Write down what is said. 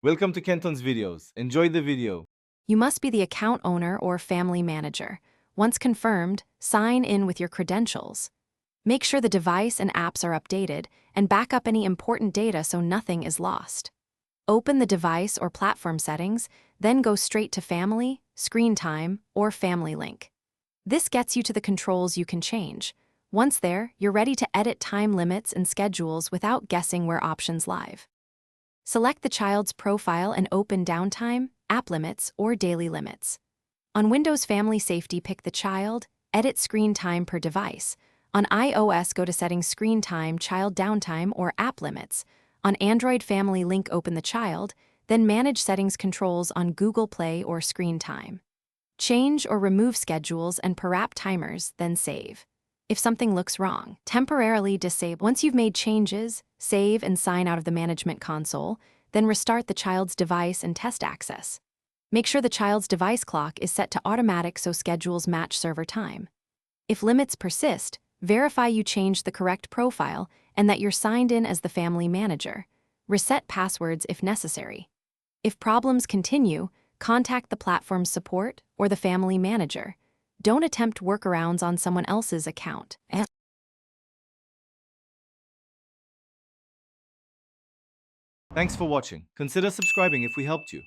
Welcome to Kenton's videos. Enjoy the video. You must be the account owner or family manager. Once confirmed, sign in with your credentials. Make sure the device and apps are updated, and back up any important data so nothing is lost. Open the device or platform settings, then go straight to Family, Screen Time, or Family Link. This gets you to the controls you can change. Once there, you're ready to edit time limits and schedules without guessing where options live. Select the child's profile and open downtime, app limits, or daily limits. On Windows Family Safety, pick the child, edit screen time per device. On iOS, go to Settings, Screen Time, Child Downtime, or App Limits. On Android Family Link, open the child, then manage settings controls on Google Play or Screen Time. Change or remove schedules and per app timers, then save. If something looks wrong, temporarily disable. Once you've made changes, save and sign out of the management console, then restart the child's device and test access. Make sure the child's device clock is set to automatic so schedules match server time. If limits persist, verify you changed the correct profile and that you're signed in as the family manager. Reset passwords if necessary. If problems continue, contact the platform's support or the family manager. Don't attempt workarounds on someone else's account. Thanks for watching. Consider subscribing if we helped you.